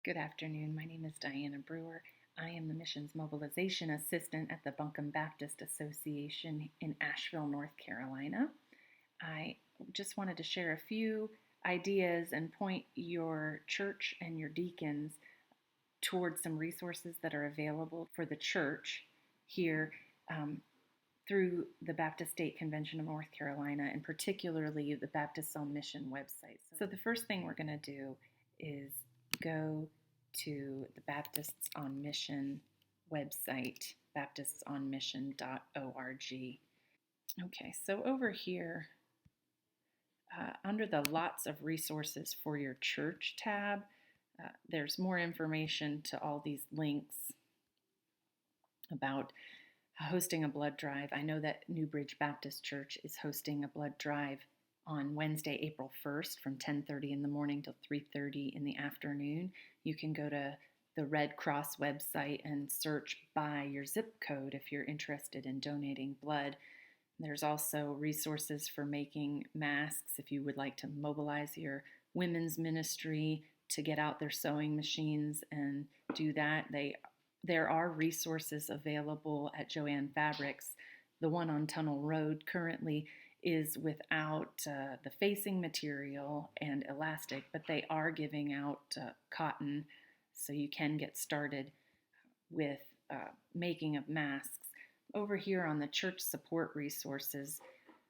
Good afternoon. My name is Diana Brewer. I am the Missions Mobilization Assistant at the Buncombe Baptist Association in Asheville, North Carolina. I just wanted to share a few ideas and point your church and your deacons towards some resources that are available for the church here through the Baptist State Convention of North Carolina, and particularly the Baptist on Mission website. So the first thing we're going to do is go to the Baptists on Mission website, baptistsonmission.org. Okay, so over here, under the Lots of Resources for Your Church tab, there's more information to all these links about hosting a blood drive. I know that Newbridge Baptist Church is hosting a blood drive on Wednesday, April 1st from 10:30 in the morning till 3:30 in the afternoon. You can go to the Red Cross website and search by your zip code if you're interested in donating blood. There's also resources for making masks if you would like to mobilize your women's ministry to get out their sewing machines and do that. There are resources available at Joann Fabrics. The one on Tunnel Road currently is without the facing material and elastic, but they are giving out cotton, so you can get started with making of masks. Over here on the church support resources,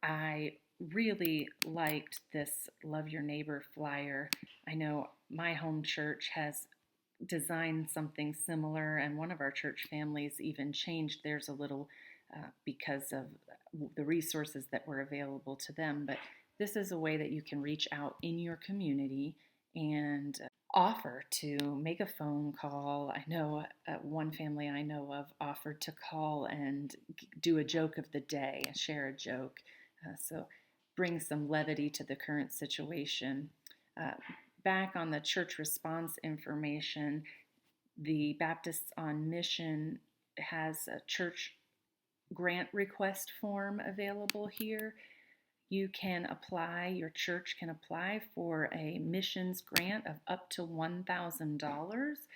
I really liked this Love Your Neighbor flyer. I know my home church has designed something similar, and one of our church families even changed theirs a little because of the resources that were available to them. But this is a way that you can reach out in your community and offer to make a phone call. I know one family I know of offered to call and do a joke of the day, share a joke. So bring some levity to the current situation. Back on the church response information, the Baptists on Mission has a church grant request form available here. You can apply, your church can apply for a missions grant of up to $1,000.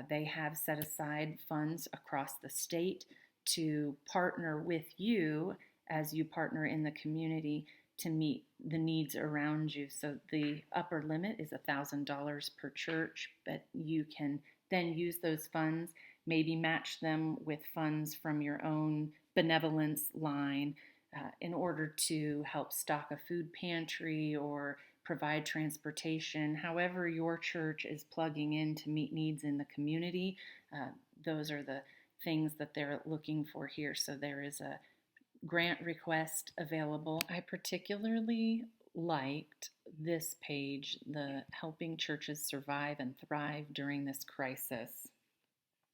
They have set aside funds across the state to partner with you as you partner in the community to meet the needs around you. So the upper limit is $1,000 per church, but you can then use those funds, maybe match them with funds from your own benevolence line in order to help stock a food pantry or provide transportation. However your church is plugging in to meet needs in the community, those are the things that they're looking for here. So there is a grant request available. I particularly liked this page, the Helping Churches Survive and Thrive During This Crisis.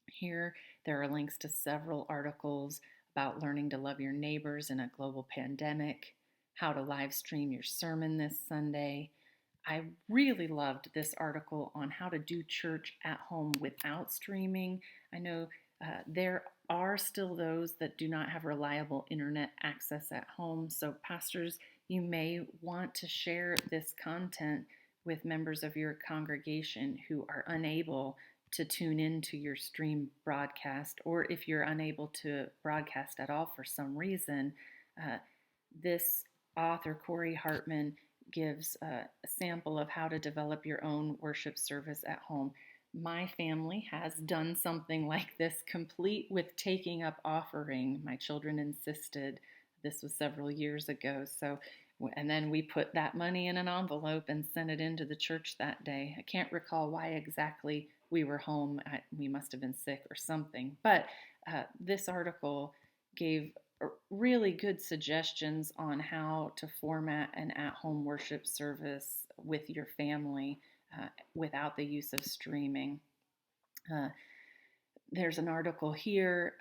Here, there are links to several articles about learning to love your neighbors in a global pandemic, how to live stream your sermon this Sunday. I really loved this article on how to do church at home without streaming. I know there are still those that do not have reliable internet access at home, so pastors, you may want to share this content with members of your congregation who are unable to tune into your stream broadcast, or if you're unable to broadcast at all for some reason. This author, Corey Hartman, gives a sample of how to develop your own worship service at home. My family has done something like this, complete with taking up offering. My children insisted. This was several years ago. And then we put that money in an envelope and sent it into the church that day. I can't recall why exactly we were home. We must have been sick or something. But this article gave really good suggestions on how to format an at-home worship service with your family without the use of streaming. There's an article here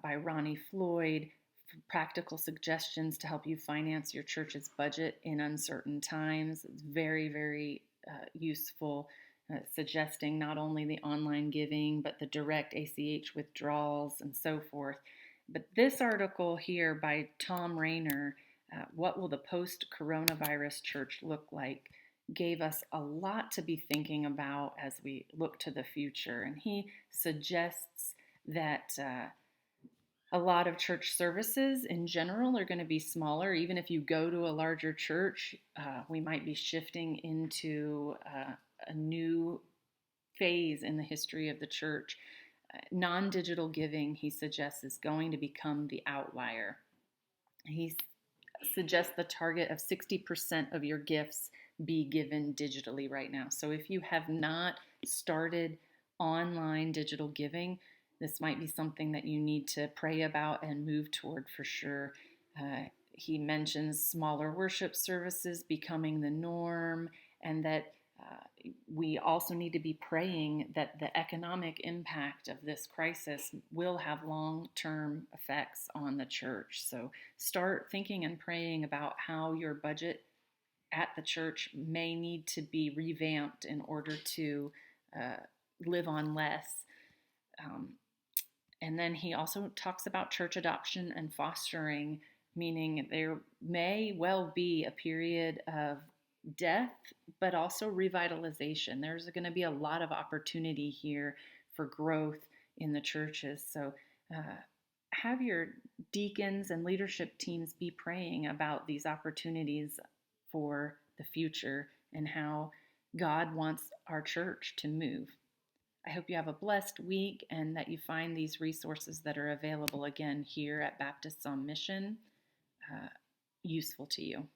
by Ronnie Floyd, practical suggestions to help you finance your church's budget in uncertain times. It's very, very useful, suggesting not only the online giving, but the direct ACH withdrawals and so forth. But this article here by Tom Rayner, What Will the Post-Coronavirus Church Look Like? gave us a lot to be thinking about as we look to the future. And he suggests that a lot of church services in general are going to be smaller. Even if you go to a larger church, we might be shifting into a new phase in the history of the church. Non digital giving, he suggests, is going to become the outlier. He suggests the target of 60% of your gifts be given digitally right now. So if you have not started online digital giving, this might be something that you need to pray about and move toward for sure. He mentions smaller worship services becoming the norm, and that we also need to be praying that the economic impact of this crisis will have long-term effects on the church. So start thinking and praying about how your budget at the church may need to be revamped in order to live on less. And then he also talks about church adoption and fostering, meaning there may well be a period of death, but also revitalization. There's going to be a lot of opportunity here for growth in the churches. So have your deacons and leadership teams be praying about these opportunities for the future and how God wants our church to move. I hope you have a blessed week and that you find these resources that are available again here at Baptists on Mission useful to you.